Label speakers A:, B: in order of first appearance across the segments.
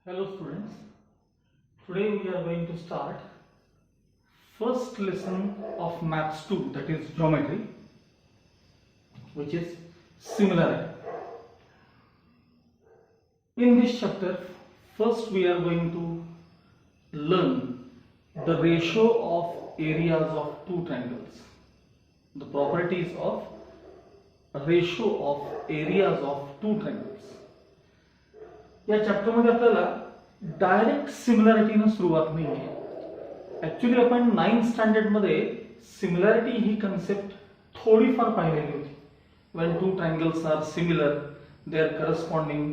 A: Hello students, today we are going to start first lesson of maths 2, that is geometry, which is similarity. In this chapter, first we are going to learn the ratio of areas of two triangles, the properties of ratio of areas of two triangles. या चॅप्टरमध्ये आपल्याला direct सिमिलॅरिटीने सुरुवात नाही आहे. Actually आपण 9th standard मध्ये similarity ही concept थोडीफार पाहिलेली होती. when two triangles are similar, their corresponding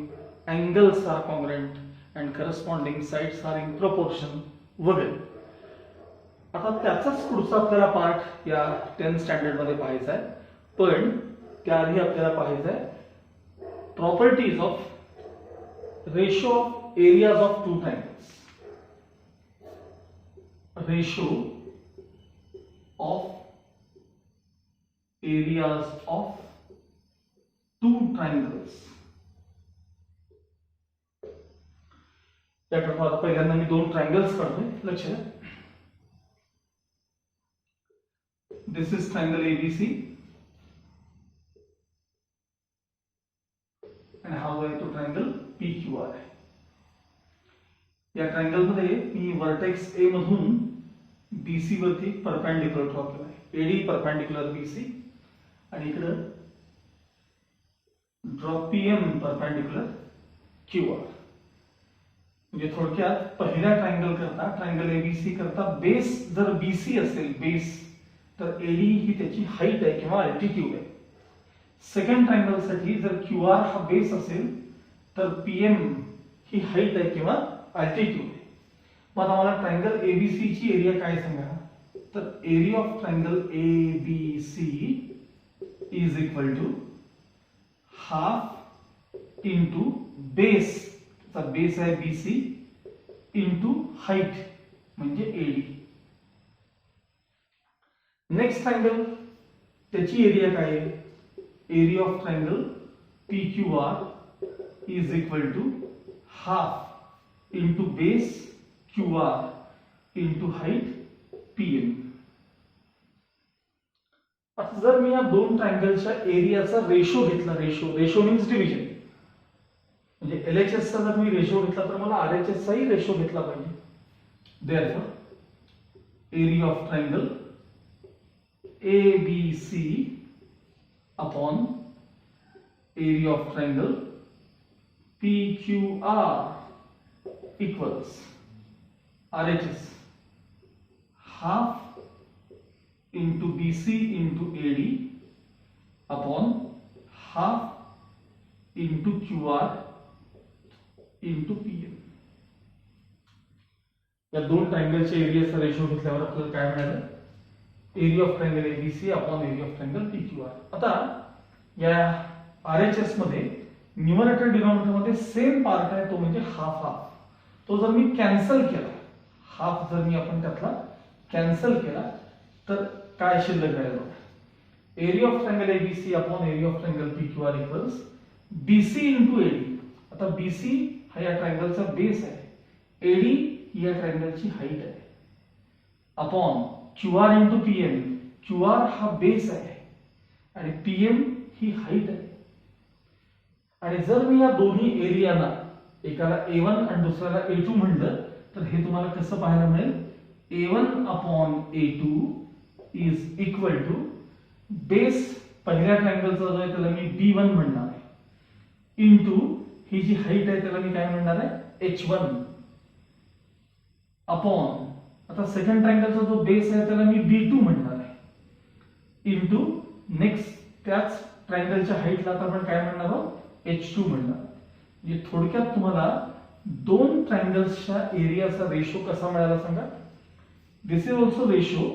A: angles are congruent and corresponding sides are in proportion वगैरे. आता त्याचाच पुढचा आपल्याला पार्ट या 10th स्टँडर्ड मध्ये पाहायचा आहे, पण त्याआधी आपल्याला पाहायचं आहे properties of ratio of areas of two triangles. Ratio of areas of two triangles. त्याकरता आता पहिल्यांदा मी दोन ट्रायंगल्स काढतोय. लक्ष द्या. दिस इज ट्रायंगल ABC and हा जो आहे तो ट्रायंगल PQR आहे. या ट्रायंगल मध्ये मी वर्टेक्स A मधून BC वरती परपेंडिक्युलर ड्रॉ केला आहे. AD परपेंडिक्युलर BC आणि इकडे ड्रॉ PM परपेंडिक्युलर QR. म्हणजे थोडक्यात पहिल्या ट्रायंगल करता ट्रायंगल ABC करता बेस जर BC असेल बेस तर AD ही त्याची हाईट आहे किंवा अल्टिट्यूड आहे. सेकंड ट्रायंगल साठी जर QR हा बेस असेल तर PM ही हाईट आहे किंवा अल्टिट्यूड आहे. मग आता मला ट्रायंगल ABC ची एरिया काय सांगा, तर area of triangle ABC is equal to half into base, त्याचा बेस आहे BC इंटू हाईट म्हणजे AD. नेक्स्ट ट्रायंगल त्याची एरिया काय आहे, area of triangle PQR is equal to half into base QR into height PM. आता जर मी या दोन ट्रायंगलच्या एरियाचा रेशो घेतला, रेशो मीन्स डिव्हिजन, म्हणजे LHS चा जर मी रेशो घेतला तर मला RHS चाही रेशो घेतला पाहिजे. Therefore area of triangle ABC upon area of triangle PQR equals RHS half into BC into AD upon half into QR into PM. या दोन ट्रायंगलच्या एरियाचा रेशो घेतल्यावर आपल्याला काय मिळालं, area of triangle ABC upon area of triangle PQR. आता या RHS मध्ये न्यूमरेटर डिनॉमिनेटर मध्ये सेम पार्ट आहे, तो म्हणजे हाफ हाफ. तो जर मी कॅन्सल केला, हाफ जर मी आपण त्यातला कॅन्सल केला तर काय शिल्लक राहील, area of triangle ABC upon area of triangle PQR equals BC into AD. आता BC हा या ट्रायंगलचा बेस आहे, AD ही या ट्रायंगलची हाईट आहे, upon QR into PM. QR हा बेस आहे आणि PM ही हाईट आहे. आणि जर मी या दोन्ही एरियाला एकाला A1 आणि दुसऱ्याला A2 म्हणलं तर हे तुम्हाला कसं पाहायला मिळेल, A1 upon A2 is equal to base पहिल्या ट्रायंगलचा जो आहे त्याला मी B1 म्हणणार आहे इंटू ही जी हाईट आहे त्याला मी काय म्हणणार आहे H1 अपॉन आता सेकंड ट्रायंगलचा जो बेस आहे त्याला मी B2 म्हणणार आहे इंटू नेक्स्ट त्याच ट्रायंगलच्या हाईटला आता आपण काय म्हणणार आहोत H2 म्हणणार. म्हणजे थोडक्यात तुम्हाला दोन ट्रायंगल्सच्या एरियाचा रेशो कसा मिळाला सांगा. This is also ratio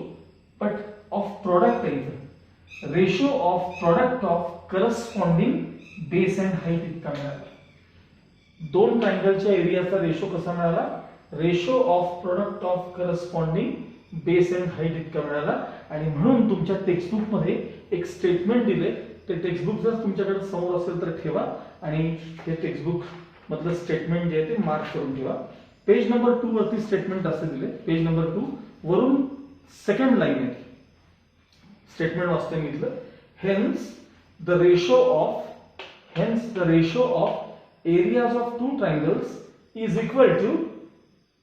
A: but of product आहे, ratio of product of corresponding base and height इतका मिळाला. दोन ट्रायंगलच्या एरियाचा रेशो कसा मिळाला, ratio of product of corresponding base and height इतका मिळाला. आणि म्हणून तुमच्या टेक्स्टबुक मध्ये एक स्टेटमेंट दिले, ते टेक्स्टबुक जर तुमच्याकडे समोर असेल तर ठेवा आणि हे टेक्स्टबुक मधलं स्टेटमेंट जे आहे ते मार्क करून ठेवा. पेज नंबर 2 वरती स्टेटमेंट असे दिले. पेज नंबर 2 वरून सेकंड लाईन आहे. स्टेटमेंट वाचते मी इथलं. Hence the ratio of areas of two triangles is equal to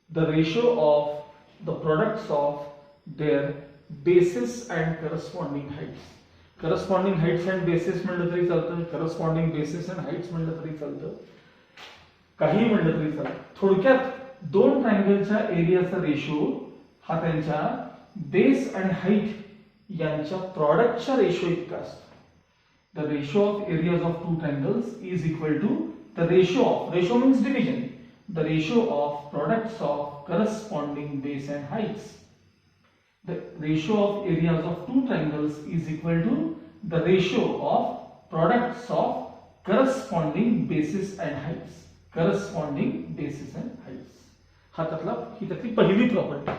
A: the ratio of the products of their bases and corresponding heights. Corresponding heights and bases म्हणलं तरी चालतं, corresponding basis and heights म्हणलं तरी चालतं, काही म्हणलं तरी चालतं. थोडक्यात दोन ट्रायंगलच्या एरियाचा रेशो हा त्यांच्या बेस आणि हाईट यांच्या प्रॉडक्टच्या रेशो इतका असतो. The ratio of areas of two triangles is equal to the ratio means division, the ratio of products of corresponding base and heights. The ratio of areas of two triangles is equal to the ratio of products of corresponding bases and heights. Corresponding bases and heights. ही त्यातली पहिली property.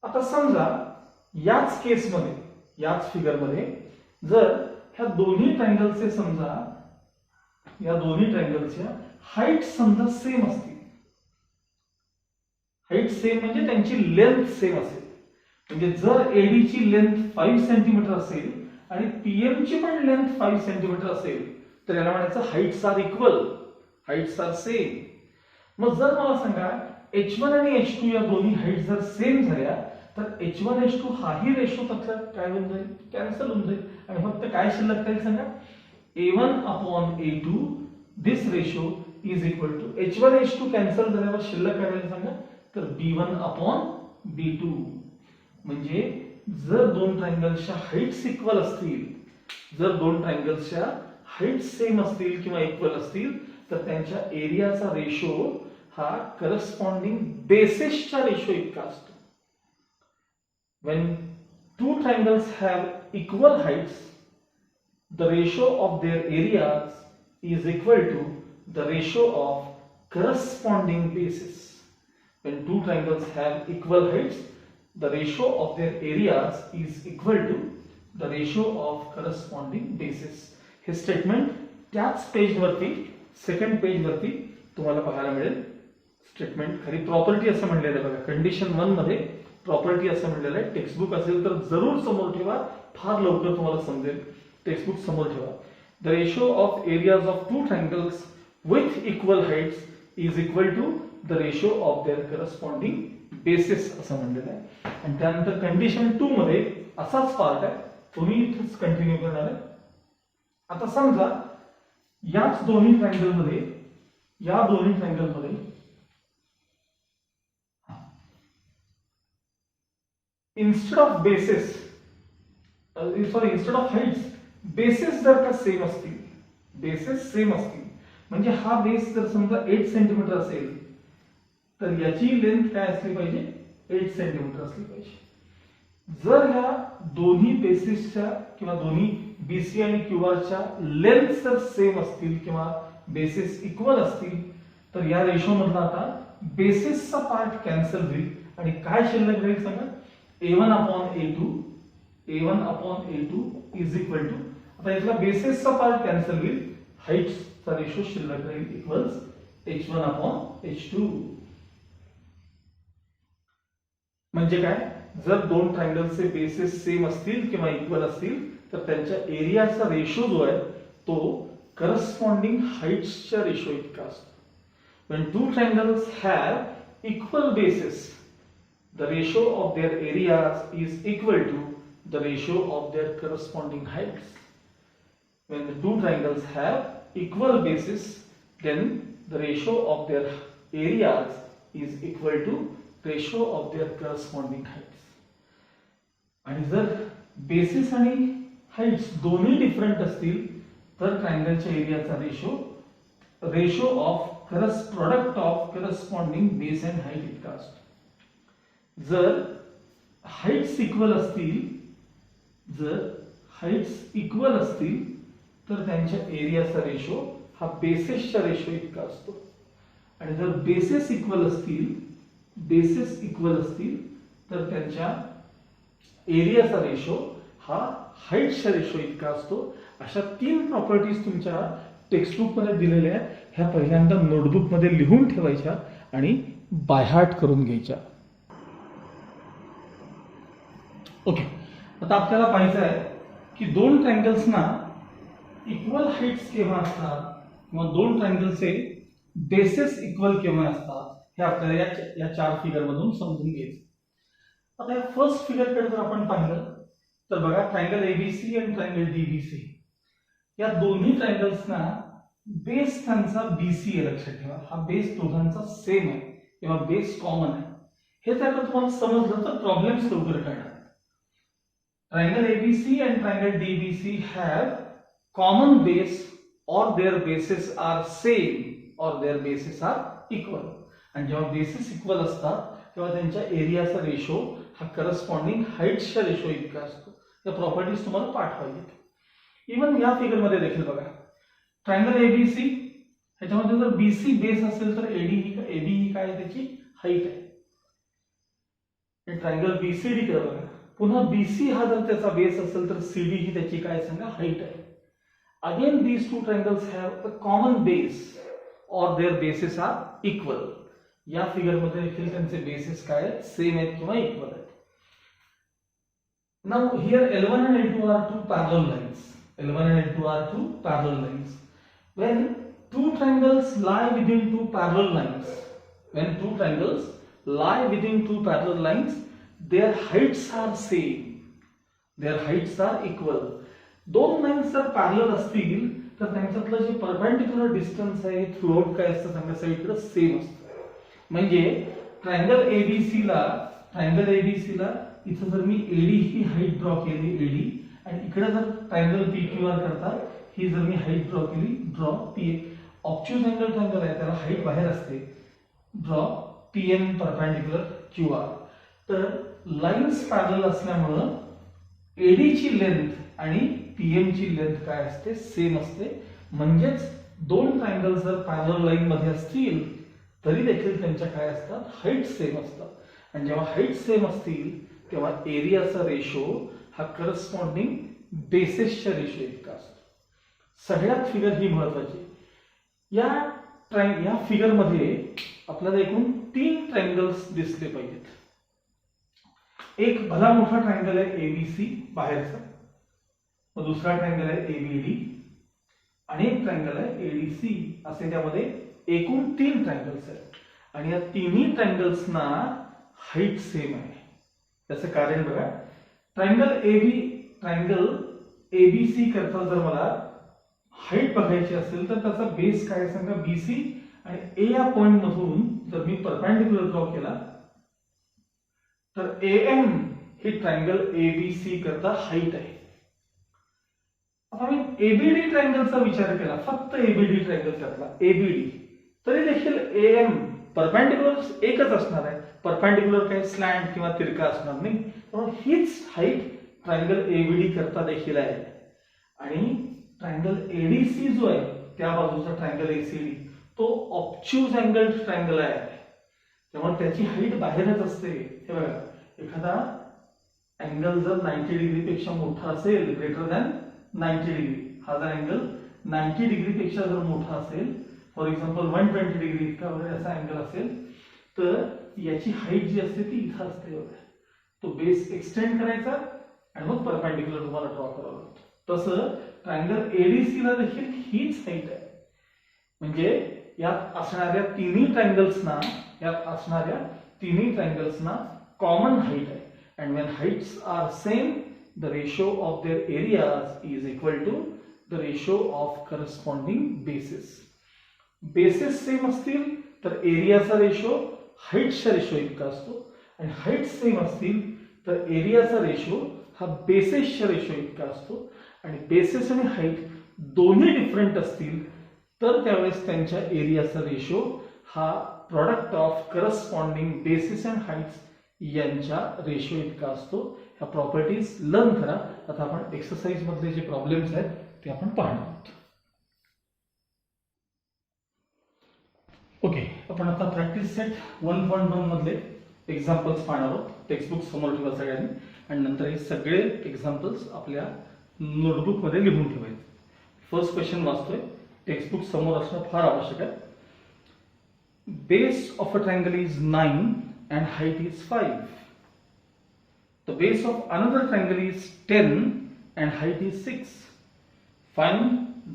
A: आता समजा याच केसमध्ये, याच फिगरमध्ये जर ह्या दोन्ही ट्रायंगलचे समजा या दोन्ही ट्रायंगलच्या हाईट समजा सेम असतील. हाईट सेम म्हणजे त्यांची लेंथ सेम असेल. म्हणजे जर एडी ची लेंथ 5 सेंटीमीटर असेल आणि पीएम ची पण लेंथ 5 सेंटीमीटर असेल तर याला म्हणायचं heights are equal, heights are same. मग जर मला सांगा H1 आणि H2 या दोन्ही हाईट जर सेम झाल्या तर H1 H2 हाही रेशो त्यातला काय होऊन जाईल, कॅन्सल होऊन जाईल आणि फक्त काय शिल्लक राहील सांगा, A1 upon A2 this ratio is equal to H1 H2 cancel झाल्यावर शिल्लक काय राहील सांगा, तर B1 upon B2. म्हणजे जर दोन ट्रायंगल्सच्या हाईट्स इक्वल असतील, जर दोन ट्रायंगल्सच्या हाईट्स सेम असतील किंवा इक्वल असतील तर त्यांच्या एरियाचा रेशो हा करस्पॉन्डिंग बेसिसच्या रेशो इतका असतो. When two triangles have equal heights, the ratio of their areas is equal to the ratio of corresponding bases. When two triangles have equal heights, the ratio of their areas is equal to the ratio of corresponding bases. हे statement त्याच page वरती, second page वरती तुम्हाला पाहायला मिळेल. Statement खरी property असं म्हणलेलं आहे बघा. कंडिशन 1 मध्ये प्रॉपर्टी असं म्हणलेलं आहे. टेक्स्टबुक असेल तर जरूर समोर ठेवा, फार लवकर तुम्हाला समजेल. टेक्स्टबुक समोर ठेवा. The ratio of areas of two triangles with equal heights is equal to the ratio of their corresponding bases असं म्हणलेलं आहे. आणि त्यानंतर कंडिशन 2 मध्ये असाच पार्ट आहे, तुम्ही इथेच कंटिन्यू करणार आहे. आता समजा याच दोन्ही ट्रायंगल मध्ये, या दोन्ही ट्रायंगल मध्ये instead of basis, instead of heights basis जर का सेम असतील, बेसिस सेम असतील म्हणजे हा बेस जर समजा 8 सेंटीमीटर असेल तर याची लेंथ काय असली पाहिजे, 8 सेंटीमीटर असली पाहिजे. जर ह्या दोन्ही बेसिसच्या किंवा दोन्ही बीसी आणि क्यूआरच्या लेंथ जर सेम असतील किंवा बेसिस इक्वल असतील तर या रेशो मधला आता बेसिसचा पार्ट कॅन्सल होईल आणि काय शिल्लक राहील सांगा, A1 upon A2, A1 upon A2 is equal to, आता यातला बेसिसचा पार्ट कॅन्सल होईल, हाईट्सचा रेशो शिल्लक राहील इक्वल्स H1 upon H2. म्हणजे काय, जर दोन ट्रायंगलचे बेसिस सेम असतील किंवा इक्वल असतील तर त्यांच्या एरियाचा रेशो जो आहे तो करस्पॉन्डिंग हाईट्सच्या रेशो इतका असतो. When two triangles have equal bases, the ratio of their areas is equal to the ratio of their corresponding heights. When the two triangles have equal bases, then the ratio of their areas is equal to ratio of their corresponding heights. आणि जर basis आणि heights दोन्ही different असतील तर ट्रायंगलच्या एरियाचा ratio of product of corresponding base and height इतका असतो. जर हाईट्स इक्वल असतील, जर हाईट्स इक्वल असतील तर त्यांच्या एरियाचा रेशो हा बेसिसच्या रेशो इतका असतो. आणि जर बेसिस इक्वल असतील तर त्यांच्या एरियाचा रेशो हा हाईटच्या रेशो इतका असतो. अशा तीन प्रॉपर्टीज तुमच्या टेक्स्टबुकमध्ये दिलेल्या ह्या पहिल्यांदा नोटबुकमध्ये लिहून ठेवायच्या आणि बायहार्ट करून घ्यायच्या. ओके, आता आपल्याला पाहायचं आहे की दोन ट्रायंगल्सना इक्वल हाईट्स केव्हा असतात किंवा दोन ट्रायंगलचे बेसेस इक्वल केव्हा असतात हे आपल्याला या चार फिगरमधून समजून घ्यायचं. आता या फर्स्ट फिगरकडे जर आपण पाहिलं तर बघा, ट्रायंगल एबीसी आणि ट्रायंगल डीबीसी या दोन्ही ट्रायंगल्सना बेस त्यांचा बीसी आहे. लक्षात ठेवा, हा बेस दोघांचा सेम आहे किंवा बेस कॉमन आहे. हे जर तुम्हाला समजलं तर प्रॉब्लेम्स लवकर कळणार. Triangle ABC and triangle DBC have common base or their bases are same or their bases are equal. आणि जेव्हा बेसिस इक्वल असतात तेव्हा त्यांच्या एरियाचा रेशो हा करस्पॉन्डिंग हाईट्सच्या रेशो इतका असतो. त्या प्रॉपर्टीज तुम्हाला पाठ पाहिजेत. इव्हन या फिगरमध्ये देखील बघा, ट्रायंगल एबीसी ह्याच्यामध्ये जर बीसी बेस असेल तर एबी ही काय त्याची हाईट आहे. ट्रायंगल बीसीडी कडे बघा, पुन्हा बीसी हा जर त्याचा बेस असेल तर सीडी ही त्याची काय सांगा हाईट आहे. Again these two triangles have a common base और देअर बेसेस आर इक्वल. या फिगर मध्ये देखील त्यांचे बेसिस काय आहेत, सेम आहेत किंवा इक्वल आहेत. Now here L1 and L2 are two parallel lines. L1 and L2 are two parallel lines. When two triangles lie within two parallel lines, when two triangles lie within two parallel lines, their heights are same, their heights are equal. दोन lines जर parallel असतील तर त्यांच्यातलं जे perpendicular distance आहे through out काय असतं सांगा, सगळीकडे सेम असतं. म्हणजे ट्रायंगल एबीसी ला इथं जर मी एडी ही हाईट ड्रॉ केली, एडी, आणि इकडे जर ट्रायंगल पीक्यूआर करता ही जर मी हाईट ड्रॉ केली, ड्रॉ पी. ऑब्च्युज अँगल ट्रायंगल आहे त्याला हाईट बाहेर असते, ड्रॉ पीएम परपेंडिक्युलर क्यूआर. तर लाईन्स पॅरलल असल्यामुळं एडी ची लेंथ आणि पीएम ची लेंथ काय असते, सेम असते. म्हणजेच दोन ट्रायंगल जर पॅरलल लाईन मध्ये असतील तरी देखील त्यांच्या काय असतात, हाईट सेम असतात. आणि जेव्हा हाईट सेम असतील तेव्हा एरियाचा रेशो हा करस्पॉन्डिंग बेसेसच्या रेशो इतका असतो. सगळ्यात फिगर ही महत्वाची. या फिगर मध्ये आपल्याला एकूण 3 ट्रायंगल्स दिसले पाहिजेत. एक भला मोठा ट्रायंगल आहे एबीसी बाहेरचा, मग दुसरा ट्रायंगल आहे एबीडी आणि एक ट्रायंगल आहे एडीसी. असे त्यामध्ये एकूण 3 ट्रायंगल्स आहेत. आणि या तिन्ही ट्रायंगल्सना हाईट सेम आहे. त्याचं कारण बघा, ट्रायंगल एबीसी करता जर मला हाईट बघायची असेल तर त्याचा बेस काय सांगा, बीसी. आणि ए या पॉइंट मधून जर मी परपेंडिक्युलर ड्रॉ केला तर एएम ही ट्रायंगल एबीसी करता हाईट आहे. आता मी एबीडी ट्रायंगलचा विचार केला, फक्त एबीडी ट्रायंगल करता एबीडी, तरी देखील एएम परपेंडिक्युलर एकच असणार आहे. परपेंडिक्युलर काही स्लॅंट किंवा तिरका असणार नाही. म्हणून हीच हाईट ट्रायंगल एबीडी करता देखील आहे. आणि ट्रायंगल एडीसी जो आहे त्या बाजूचा ट्रायंगल एसीडी तो ऑब्च्युज अँगल ट्रायंगल आहे, त्यामुळे त्याची हाईट बाहेरच असते. हे बघा, एखादा अँगल जर 90 डिग्री पेक्षा मोठा असेल, ग्रेटर दॅन 90 डिग्री, हा जर अँगल 90 डिग्री पेक्षा जर मोठा असेल, फॉर एक्झाम्पल 120 डिग्री इतका वगैरे असा अँगल असेल, तर याची हाईट जी असते ती इथं असते. बघा, तो बेस एक्सटेंड करायचा आणि मग परपेंडिक्युलर तुम्हाला ड्रॉ करावा लागतो. तसं ट्रायंगल एडीसी ला देखील हीच हाईट आहे. म्हणजे यात असणाऱ्या तिन्ही ट्रायंगल्सना कॉमन हाईट आहे. and when heights are same, the ratio of their areas is equal to the ratio of corresponding bases. Bases same असतील तर एरियाचा रेशो हाईटच्या रेशो इतका असतो, आणि हाईट सेम असतील तर एरियाचा रेशो हा बेसेसच्या रेशो इतका असतो. आणि बेसेस आणि हाईट दोन्ही डिफरंट असतील तर त्यावेळेस त्यांच्या एरियाचा रेशो हा product of corresponding basis and heights यांच्या रेशो इतका असतो. ह्या प्रॉपर्टीज लर्न करा. आता आपण एक्सरसाइज मधले जे प्रॉब्लेम्स आहेत ते आपण पाहणार आहोत. ओके, आपण आता प्रॅक्टिस सेट 1.1 मधले एक्झाम्पल्स पाहणार आहोत. टेक्स्टबुक समोर ठेवा सगळ्यांनी, आणि नंतर हे सगळे एक्झाम्पल्स आपल्या नोटबुक मध्ये लिहून ठेवायचे. फर्स्ट क्वेश्चन वाचतोय. टेक्स्टबुक समोर असणं फार आवश्यक आहे. Base of a triangle is 9 and height is 5. The base of another triangle is 10 and height is 6. Find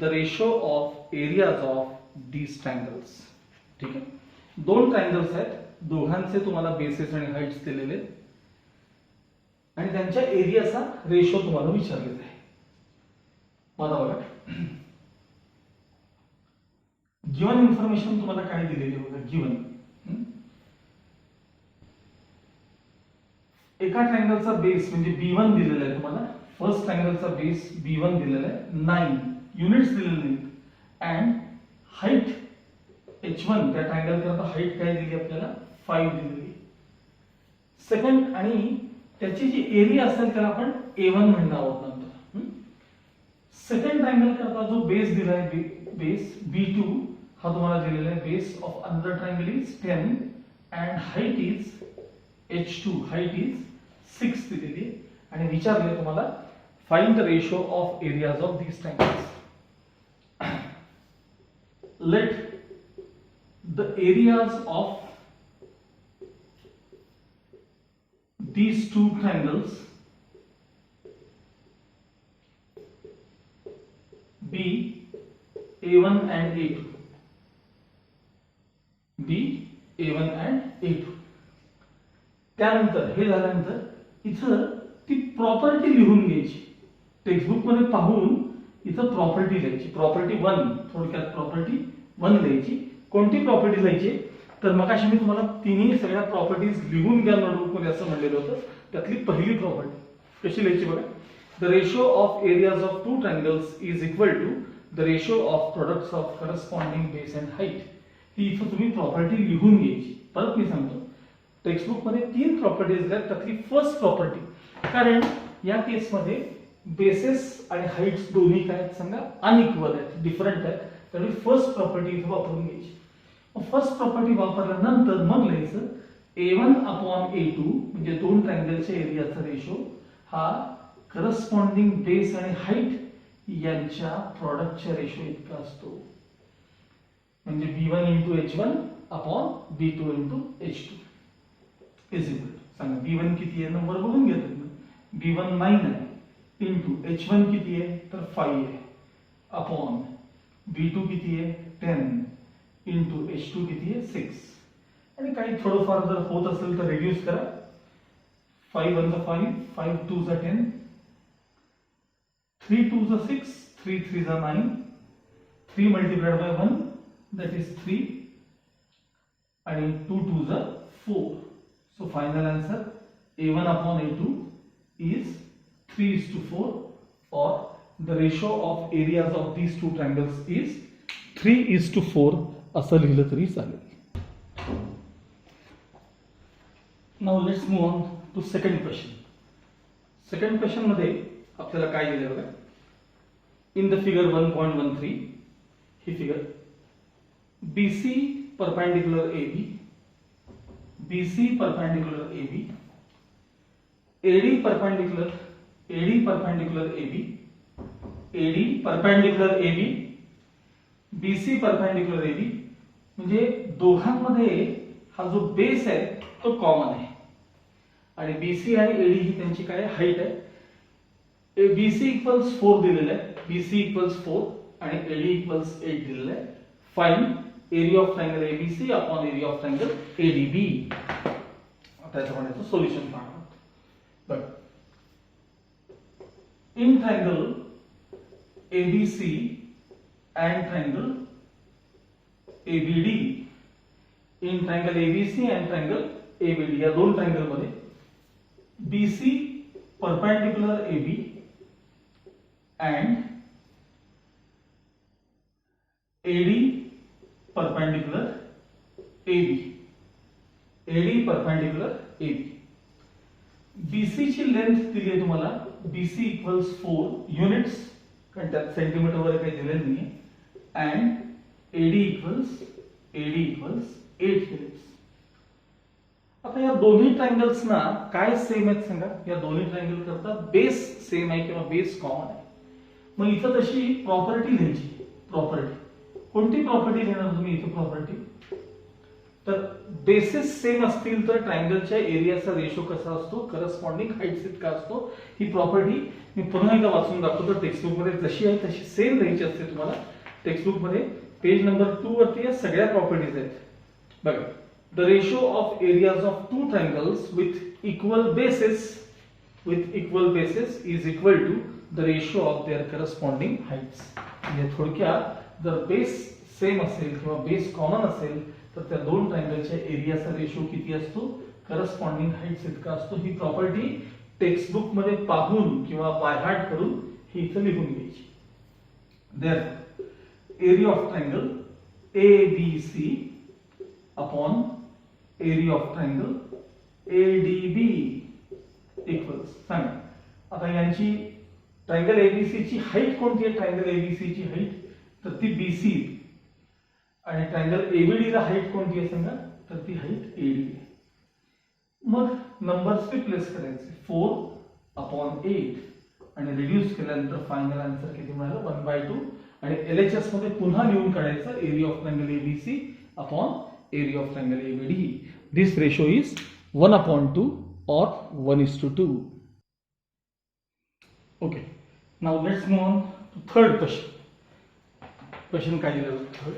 A: the ratio of areas of these triangles. ठीक आहे, दोन ट्रायंगल्स आहेत, दोघांचे तुम्हाला बेसेस आणि हाइट्स दिलेले आहेत आणि त्यांच्या एरियाचा रेशो तुम्हाला विचारलेला आहे. माझा बघा, गिवन इन्फॉर्मेशन तुम्हाला काय दिलेली आहे बघा. गिवन एका ट्रायंगलचा बेस म्हणजे B1 दिलेला आहे तुम्हाला. फर्स्ट ट्रायंगलचा बेस B1 दिलेला आहे, 9 युनिट्स दिलेले आहेत अँड हाईट H1 त्या ट्रायंगल करता हाईट काय दिली आपल्याला 5 दिलेली. सेकंड आणि त्याची जी एरिया असेल त्याला आपण A1 म्हणणार आहोत नंतर. सेकंड ट्रायंगल करता जो बेस दिलाय बेस B2 हा तुम्हाला दिलेला आहे. Base of another triangle is 10 and height is H2 height is 6 दिलेली आणि विचारले तुम्हाला find the ratio of areas of these triangles. Let the areas of these two triangles be A1 and A2. be A1 and A2. त्यानंतर हे झाल्यानंतर इथं ती property लिहून घ्यायची. टेक्स्टबुक मध्ये पाहून इथं प्रॉपर्टी लिहायची. प्रॉपर्टी 1 थोडक्यात प्रॉपर्टी 1 लिहायची. कोणती प्रॉपर्टी लिहायची तर मगाशी मी तुम्हाला तिन्ही सगळ्या प्रॉपर्टीज लिहून घ्या नोटबुक मध्ये असं म्हणलेलं होतं. त्यातली पहिली प्रॉपर्टी कशी लिहायची बघा. The ratio of areas of two triangles is equal to the ratio of products of corresponding base and height. ही इथं तुम्ही प्रॉपर्टी लिहून घ्यायची. परत मी सांगतो, टेक्स्टबुक मध्ये 3 प्रॉपर्टीज आहेत, त्यातली फर्स्ट प्रॉपर्टी, कारण या केसमध्ये बेसेस आणि हाईट्स दोन्ही काय आहेत सांगा अनइक्वल आहेत, डिफरंट आहेत. त्यामुळे फर्स्ट प्रॉपर्टी इथं वापरून घ्यायची. फर्स्ट प्रॉपर्टी वापरल्यानंतर मग लिहायचं A1 अपॉन A2 म्हणजे दोन ट्रायंगलच्या एरियाचा रेशो हा करस्पॉन्डिंग बेस आणि हाईट यांच्या प्रॉडक्टच्या रेशो इतका असतो. म्हणजे B1 into H1 upon B2 into H2 is equal to सांगा B1 किती आहे नंबर बघून घेतात ना. B1 9 आहे इंटू H1 किती आहे तर 5 आहे अपॉन B2 किती आहे 10 इंटू H2 किती आहे 6. आणि काही थोडंफार जर होत असेल तर रिड्यूस करा. 5 1 जा 5 5 2 जा 10 3 2 जा 6 3 3 जा 9 3 मल्टिप्लाइड बाय 1 that is 3 आणि 2 2 जा 4. So final answer A1 upon A2 is 3:4 or the ratio of areas of these two triangles is 3:4 असं लिहिलं तरी चालेल. Now let's move on to second question. Second question मध्ये आपल्याला काय दिलं बघा. In the figure 1.13 he figure BC perpendicular AB, BC perpendicular AB, AD perpendicular AB, AD perpendicular AB, BC perpendicular AB म्हणजे दोघांमध्ये हा जो बेस आहे तो कॉमन आहे आणि BC आणि AD ही त्यांची काय हाईट आहे. BC इक्वल्स 4 दिलेलं आहे, BC इक्वल्स 4 आणि AD इक्वल्स 8 दिलेलं आहे. Find area of triangle ABC upon area of triangle ADB. आता याचं सोल्युशन पाहणार. बघ, in triangle ABC and triangle ABD, in triangle ABC and triangle ABD या दोन ट्रायंगल मध्ये BC perpendicular AB and AD perpendicular AB, AD perpendicular AB. BC ची length दिली आहे तुम्हाला BC इक्वल्स 4 युनिट्स कारण त्यात सेंटीमीटर वगैरे काही दिलेलं नाहीये and AD equals 8 युनिट्स. आता या दोन्ही ट्रायंगल्स ना काय सेम आहेत सांगा. या दोन्ही ट्रायंगल करता बेस सेम आहे किंवा बेस कॉमन आहे. मग इथं तशी प्रॉपर्टी लिहायची. प्रॉपर्टी कोणती प्रॉपर्टी घेणार तुम्ही इथे प्रॉपर्टी? तर बेसिस सेम असतील तर ट्रायंगलच्या एरियाचा रेशो कसा असतो, करस्पॉन्डिंग हाईट्स इतका असतो. ही प्रॉपर्टी मी पुन्हा एकदा वाचून दाखवतो. टेक्स्टबुक मध्ये जशी आहे तशी सेम लिहायची असते तुम्हाला. टेक्स्टबुक मध्ये पेज नंबर 2 वरती या सगळ्या प्रॉपर्टीज आहेत बघा. The ratio of areas of two triangles with equal bases is equal to the ratio of their corresponding heights. म्हणजे थोडक्यात जर बेस सेम असेल किंवा बेस कॉमन असेल तर त्या दोन ट्रायंगलच्या एरियाचा रेशो किती असतो, करस्पॉन्डिंग हाईट्स इतका असतो. ही प्रॉपर्टी टेक्स्टबुक मध्ये पाहून किंवा बाय हार्ट करून ही इथं लिहून घ्यायची. Therefore area of triangle ABC upon area of triangle ADB equals. सांगा आता यांची ट्रायंगल ABC ची हाईट कोणती आहे? ट्रायंगल ABC ची हाईट तर ती BC आणि ट्रायंगल ABD ला हाईट कोणती आहे सांगा, तर ती हाईट AD आहे. मग नंबर्स रिप्लेस करायचे 4/8 आणि रिड्यूस केल्यानंतर फायनल आन्सर किती मिळालं 1/2 आणि LHS मध्ये पुन्हा लिहून काढायचं area of triangle ABC upon area of triangle ABD. This ratio is 1/2 or 1:2. Okay, now let's move on to third question. Question काय दिलं third?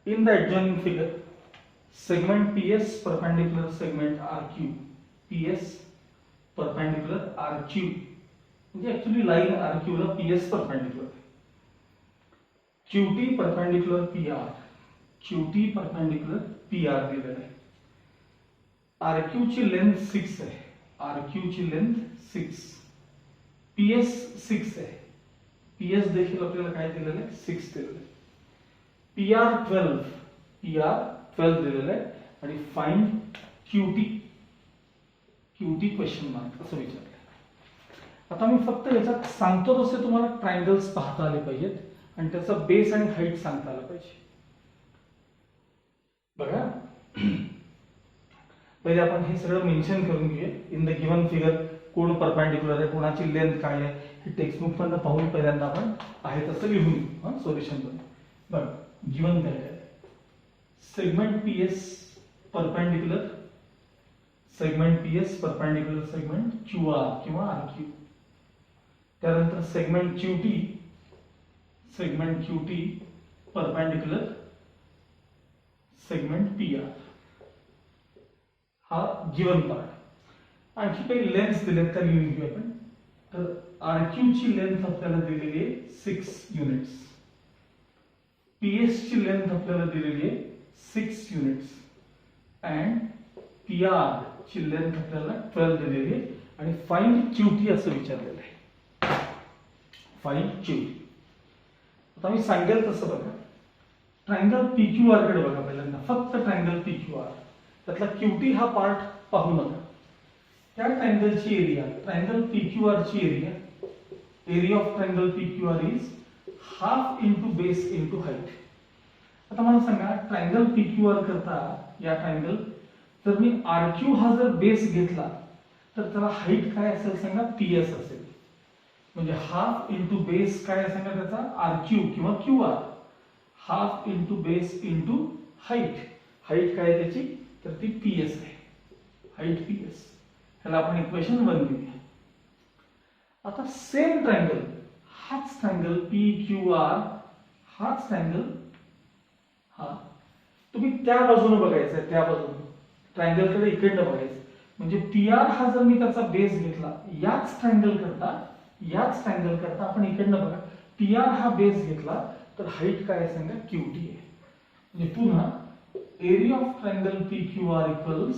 A: In the adjoining figure, segment PS perpendicular segment RQ. PS perpendicular RQ. म्हणजे actually line RQ ला PS perpendicular. QT perpendicular PR. QT perpendicular PR दिलेलं आहे. RQ ची length 6 आहे. RQ ची length 6. PS 6 आहे. PS देखील आपल्याला काय दिलेलं आहे 6 दिलेलं आहे. PR 12 दिलेलं आहे आणि find QT. QT question mark असं विचारलं. आता मी फक्त याच्यात सांगतो तसे तुम्हाला ट्रायंगल्स पाहता आले पाहिजेत आणि त्याचा बेस आणि हाईट सांगता आला पाहिजे. बघा पहिले आपण हे सगळं मेन्शन करून घेऊया. इन द गिवन फिगर कोण परपेंडिक्युलर आहे, कोणाची लेंथ काय आहे हे टेक्स्टबुक मधनं पाहून पहिल्यांदा आपण आहे तसं लिहून घेऊ सोल्युशन मध्ये. बघा गिवन काय आहे, segment PS perpendicular segment QR किंवा RQ. त्यानंतर segment QT perpendicular segment PR. हा गिवन पार्ट. आणखी काही लेंथ दिलेत त्या लिहून घेऊ आपण. तर RQ ची लेंथ आपल्याला दिलेली आहे 6 युनिट्स. PS ची लेंथ आपल्याला दिलेली आहे 6 युनिट्स अँड PR ची लेंथ आपल्याला 12 दिलेली आहे आणि फाइंड QT असं विचारलेलं आहे. Find QT. आता मी सांगेल तसं बघा. ट्रायंगल PQR कडे बघा पहिल्यांदा. फक्त ट्रायंगल PQR त्यातला QT हा पार्ट पाहू नका. त्या ट्रायंगलची एरिया ट्रायंगल PQR ची area of triangle PQR is half into base into height. आता मला सांगा ट्रायंगल PQR करता या ट्रायंगल जर मी RQ हा जर बेस घेतला तर त्याला हाईट काय असेल सांगा PS असेल. म्हणजे हाफ इंटू बेस काय सांगा त्याचा RQ किंवा QR. Half into base into height. Height काय त्याची तर ती PS आहे. Height PS. ह्याला आपण इक्वेशन 1 लिहूया. आता सेम ट्रायंगल हाच ट्रायंगल PQR हाच ट्रायंगल हा तुम्ही त्या बाजूने बघायचं आहे. त्या बाजूने ट्रायंगल कडे इकडनं बघायचं. म्हणजे PR हा जर मी त्याचा बेस घेतला याच ट्रायंगल करता आपण इकडनं बघा PR हा बेस घेतला तर हाईट काय आहे सांगा QT आहे. म्हणजे पुन्हा area of triangle PQR equals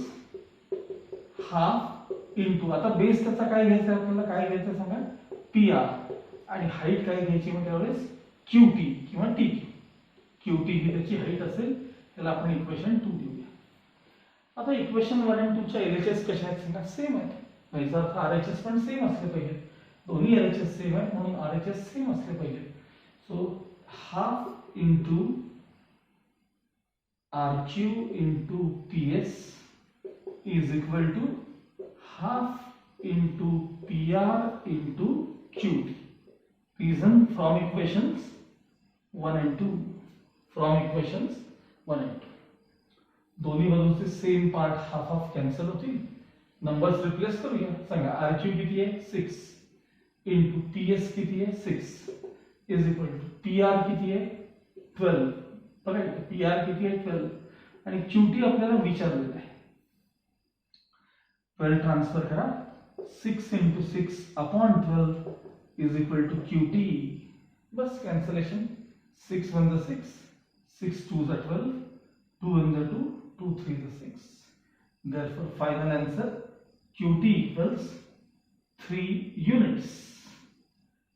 A: half into आता बेस त्याचा काय घ्यायचा आपल्याला काय घ्यायचं सांगा PR आणि हाईट काय घ्यायची म्हणजे त्यावेळेस QT किंवा TQ. QT ही त्याची हाईट असेल. त्याला आपण इक्वेशन 2 देऊया. आता इक्वेशन 1 आणि 2 च्या LHS कशा आहेत सांगा सेम आहेत. याचा अर्थ RHS पण सेम असले पाहिजे. दोन्ही LHS सेम आहेत म्हणून RHS सेम असले पाहिजे. So half into RQ into PS is equal to half into PR into QT. reason from equations 1 and 2, from equations 1 and 2. दोन्ही बाजूचे same part half half cancel होतील. नंबर्स रिप्लेस करूया. सांगा RQ किती आहे 6 into PS किती आहे 6 is equal to PR किती आहे 12. बघा PR किती आहे 12 आणि QT आपल्याला विचारलेलं आहे. 12 ट्रान्सफर करा. 6 into 6 upon 12 is equal to QT. बस cancellation. 6 1 the 6, 6 2 the 12, 2 1 the 2, 2 3 the 6. Therefore final answer QT equals 3 units.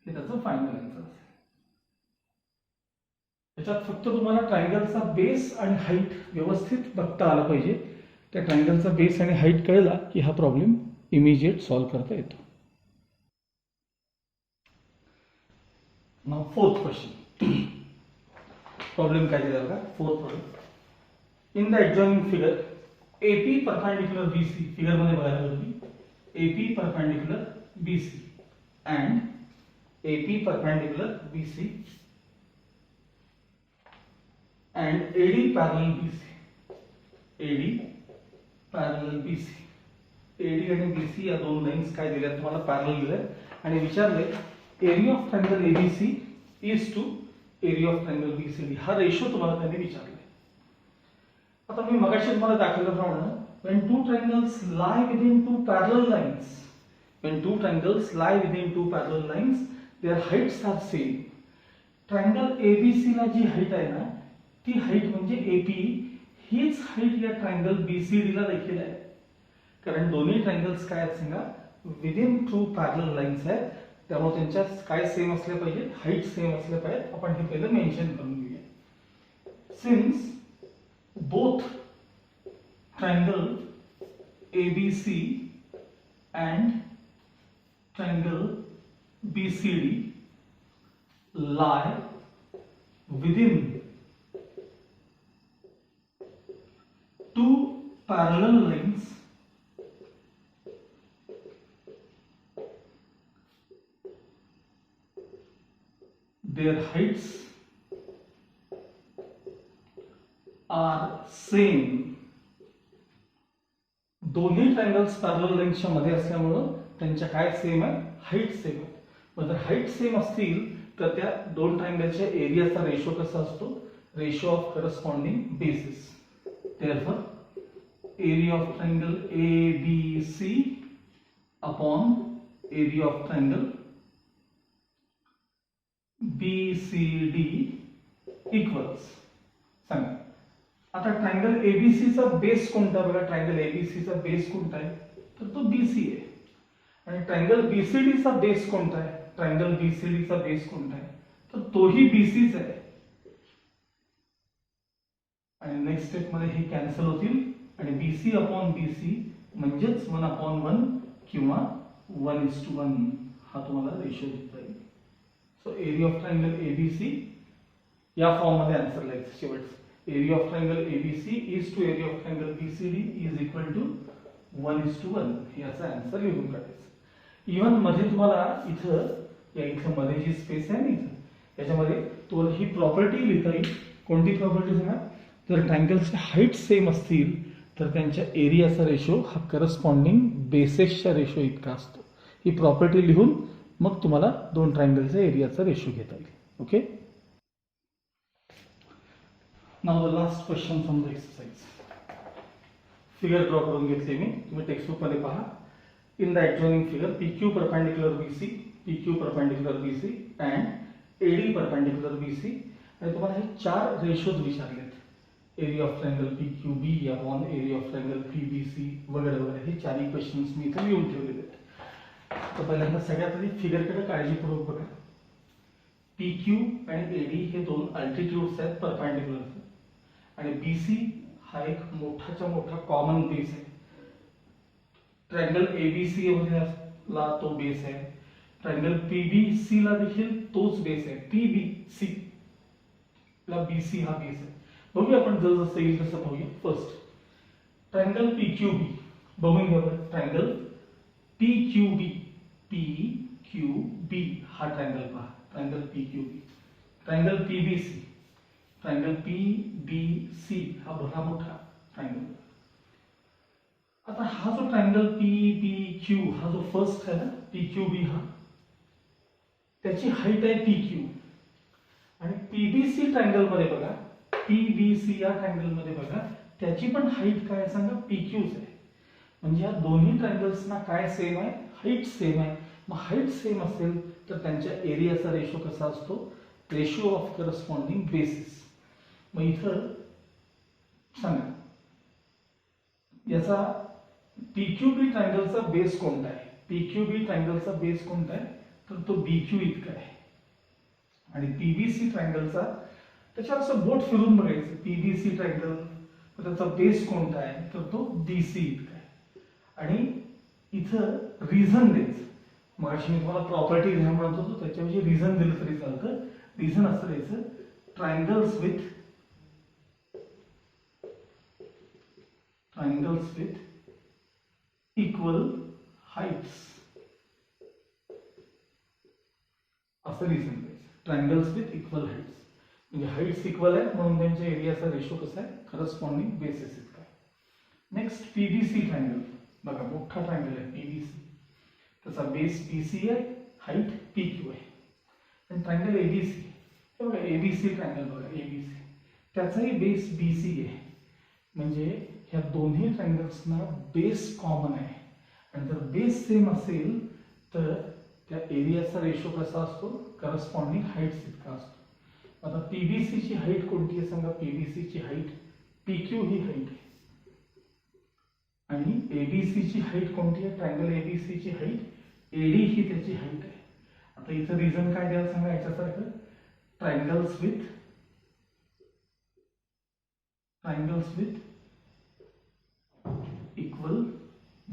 A: हे त्याचं फायनल आन्सर असेल. याच्यात फक्त तुम्हाला ट्रायंगलचा बेस आणि हाईट व्यवस्थित बघता आलं पाहिजे. त्या ट्रायंगलचा बेस आणि हाईट कळला की हा प्रॉब्लेम इमिजिएट सॉल्व करता येतो. Now fourth question. प्रॉब्लेम काय दिला बघा. Fourth problem. In the adjoining figure AP perpendicular BC, figure मध्ये बघायला होती AP perpendicular BC and AP perpendicular BC and AD parallel BC. AD parallel BC. AD आणि BC या दोन लाईन्स काय दिल्या तुम्हाला पॅरलल दिल्या आणि विचारले area of triangle ABC is to area of triangle BCD. हा रेशो तुम्हाला त्यांनी विचारले. आता मी मगाशी तुम्हाला दाखवल्याप्रमाणे when two triangles lie within two parallel lines, when two triangles lie within two parallel lines, their heights are same. Triangle ABC ला जी हाईट आहे ना ती हाईट म्हणजे AP हीच हाईट या ट्रायंगल BCD ला देखील आहे. कारण दोन्ही ट्रायंगल्स काय आहेत सांगा विदिन टू पॅरलल लाईन्स आहेत. त्यामुळे त्यांच्या काय सेम असल्या पाहिजेत, हाईट सेम असल्या पाहिजेत. आपण हे पहिलं मेन्शन करून घेऊया. Since both triangle ABC and triangle BCD lie within two parallel lines, their heights are same. दोन्ही ट्रायंगल्स पॅरलल लाईन्सच्या मध्ये असल्यामुळे त्यांच्या काय सेम आहे, हाईट सेम आहे. मग जर हाईट सेम असतील तर त्या दोन ट्रायंगलच्या एरियाचा रेशो कसा असतो, ratio of corresponding basis. Therefore area of triangle ABC upon area of triangle BCD equals. सांगा आता ट्रायंगल ABC चा बेस कोणता बघा. ट्रायंगल ABC चा बेस कोणता आहे तर तो BC आहे. आणि ट्रायंगल BCD चा बेस कोणता आहे, ट्रायंगल BCD चा बेस कोणता आहे तर तोही BCच आहे. आणि नेक्स्ट स्टेप मध्ये हे कॅन्सल होतील आणि BC अपॉन BC म्हणजेच 1 अपॉन 1 किंवा 1:1 हा तुम्हाला रेशो दिसता येईल. So area of triangle ABC या फॉर्म मध्ये आन्सर लिहायचं. शेवटचं area of triangle ABC is to area of triangle BCD is equal to 1:1 हे याचा आन्सर लिहून काढायचं. इवन मध्ये तुम्हाला इथं मध्ये जी स्पेस आहे ना इथं याच्यामध्ये तुम्हाला ही प्रॉपर्टी लिहिता येईल. कोणती प्रॉपर्टी सांगा. जर ट्रायंगलचे हाईट सेम असतील तर त्यांच्या एरियाचा रेशो हा करस्पॉन्डिंग बेसेसच्या रेशो इतका असतो. ही प्रॉपर्टी लिहून मग तुम्हाला दोन ट्रायंगलच्या एरियाचा रेशो घेता येईल. Okay. Now the last question from the exercise. Figure draw करून घेतली मी, तुम्ही टेक्स्टबुक मध्ये पहा. In the adjoining figure PQ perpendicular BC, PQ perpendicular BC and AD perpendicular BC आणि तुम्हाला हे चार रेशोज विचारलेत. Area of triangle PQB upon area of triangle PBC वगैरे वगैरे. हे चारही क्वेश्चन्स मी इथे लिहून ठेवलेले आहेत. तर पहिल्यांदा सगळ्यात आधी फिगरकडे काळजीपूर्वक बघा. PQ आणि AD हे दोन अल्टिट्यूड्स आहेत परपेंडिकुलर आणि BC हा एक मोठाच्या मोठा कॉमन बेस आहे. ट्रायंगल ABC ला तो बेस आहे. ट्रायंगल PBC ला देखील तोच बेस आहे. PBC ला BC हा बेस आहे. बघूया आपण जसं येईल तसं बघूया. फर्स्ट ट्रायंगल PQB बघून घ्या. ट्रायंगल PQB हा ट्रायंगल पहा. Triangle PQB, triangle PBC, triangle PBC हा भला मोठा ट्रायंगल. आता हा जो ट्रायंगल PBQ हा जो फर्स्ट आहे ना PQB हा, त्याची हाईट आहे PQ. आणि PBC ट्रायंगल मध्ये बघा, PBC या ट्रायंगल मध्ये बघा, त्याची पण हाईट काय आहे सांगा, PQच आहे. म्हणजे या दोन्ही ट्रायंगल्सना काय सेम आहे, हाईट सेम आहे. मग हाईट सेम असेल तर त्यांच्या एरियाचा रेशो कसा असतो, रेशो ऑफ करस्पॉन्डिंग बेसिस. मग इथं सांगा याचा PQB ट्रायंगलचा बेस कोणता आहे, PQB ट्रायंगलचा बेस कोणता आहे तर तो BQ इतका आहे. आणि PBC ट्रायंगलचा त्याच्यावर असं बोट फिरून बघायचं, PBC ट्रायंगल त्याचा बेस कोणता आहे तर तो DC इतका आहे. आणि इथं रिझन द्यायचं. मग अशी मी तुम्हाला प्रॉपर्टी घ्या म्हणत होतो, त्याच्याऐवजी रिझन दिलं तरी चालतं. रिझन असं द्यायचं, ट्रायंगल्स विथ इक्वल हाईट्स, असं रिझन द्यायचं. ट्रायंगल्स विथ इक्वल हाईट्स म्हणजे हाईट्स इक्वल आहे म्हणून त्यांच्या एरियाचा रेशो कसा आहे, करस्पॉन्डिंग बेसिस इतका आहे. नेक्स्ट PBC ट्रायंगल बघा, मोठा ट्रायंगल आहे PBC, त्याचा बेस BC आहे, हाईट PQ आहे. आणि ट्रायंगल ABC हे बघा, ABC ट्रायंगल बघा, ABC त्याचाही बेस BC आहे. म्हणजे ह्या दोन्ही ट्रायंगल्सना बेस कॉमन आहे. आणि जर बेस सेम असेल तर त्या एरियाचा रेशो कसा असतो, करस्पॉन्डिंग हाईट्स इतका असतो. आता PBC ची हाईट कोणती आहे सांगा, PBC ची हाईट PQ ही हाईट आहे. आणि ABC ची हाईट कोणती आहे, ट्रायंगल ABC ची हाईट AD ही त्याची हाईट आहे. आता इथं रिझन काय द्यायला सांगा याच्यासारखं, triangles with equal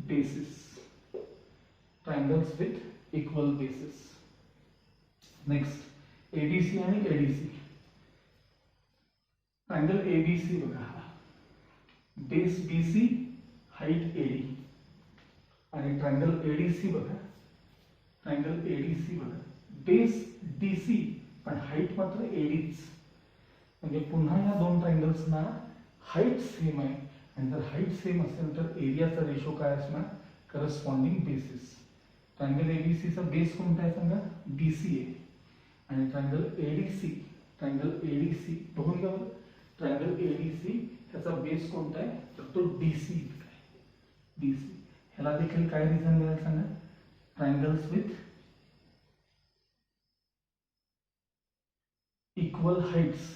A: basis, triangles with equal basis. Next ABC आणि ADC. ट्रायंगल ABC बघा, बेस BC, हाईट AD. आणि ट्रायंगल ADC बघा, ट्रायंगल ADC बघा, बेस DC पण हाईट मात्र ADच. म्हणजे पुन्हा या दोन ट्रायंगल्सना हाईट सेम आहे. आणि जर हाईट सेम असेल तर एरियाचा रेशो काय असणार, करस्पॉन्डिंग बेसिस. ट्रायंगल ABC चा बेस कोणता आहे सांगा, BC आहे. आणि ट्रायंगल ADC बघून घ्या बरं, ट्रायंगल ADC त्याचा बेस कोणता आहे तर तो DC इतका आहे, DC. ह्याला देखील काय रिझन द्यायला सांगा, ट्रायंगल्स विथ इक्वल हाईट्स.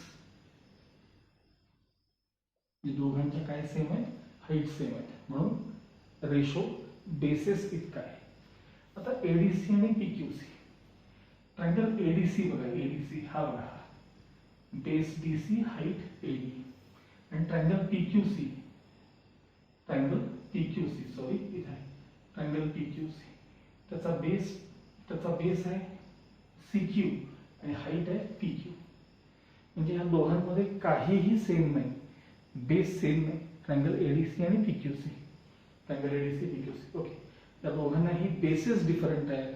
A: दोघांच्या काय सेम आहे, हाईट सेम आहे म्हणून रेशो बेसिस इतका आहे. आता ADC आणि PQC. ट्रायंगल ADC बघा, ADC हा बघा, बेस BC, हाईट AD. आणि ट्रायंगल PQC, सॉरी इथे आहे ट्रायंगल PQC, त्याचा बेस आहे CQ आणि हाईट आहे PQ. म्हणजे या दोघांमध्ये काहीही सेम नाही, बेस सेम नाही. ट्रायंगल ADC आणि PQC, triangle ADC PQC, okay. या दोघांनाही बेसिस डिफरंट आहेत,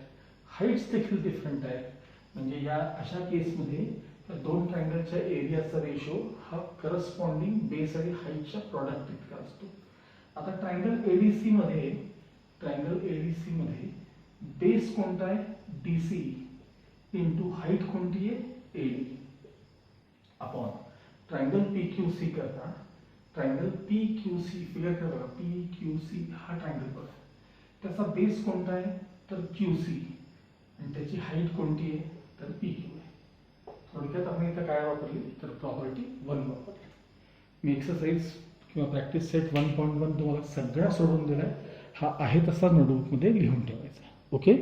A: हाईट्स देखील डिफरंट आहेत. म्हणजे या अशा केसमध्ये या दोन ट्रायंगलच्या एरियाचा रेशो हा करस्पॉन्डिंग बेस आणि हाईटच्या प्रॉडक्ट इतका असतो. आता ट्रायंगल ADC मध्ये बेस कोणता आहे, DC इंटू हाईट कोणती आहे, AD. अपॉन ट्रायंगल PQC करता, ट्रायंगल PQC फिगर करा बघा, PQC हा ट्रायंगल बघा, त्याचा बेस कोणता आहे तर QC आणि त्याची हाईट कोणती आहे तर PQ आहे. थोडक्यात आपण इथं काय वापरली तर प्रॉपर्टी 1 वापरली. मी एक्सरसाइज किंवा प्रॅक्टिस सेट 1.1 तुम्हाला सगळा सोडून दिलाय. हा आहे तसा नोटबुकमध्ये लिहून ठेवायचा. ओके.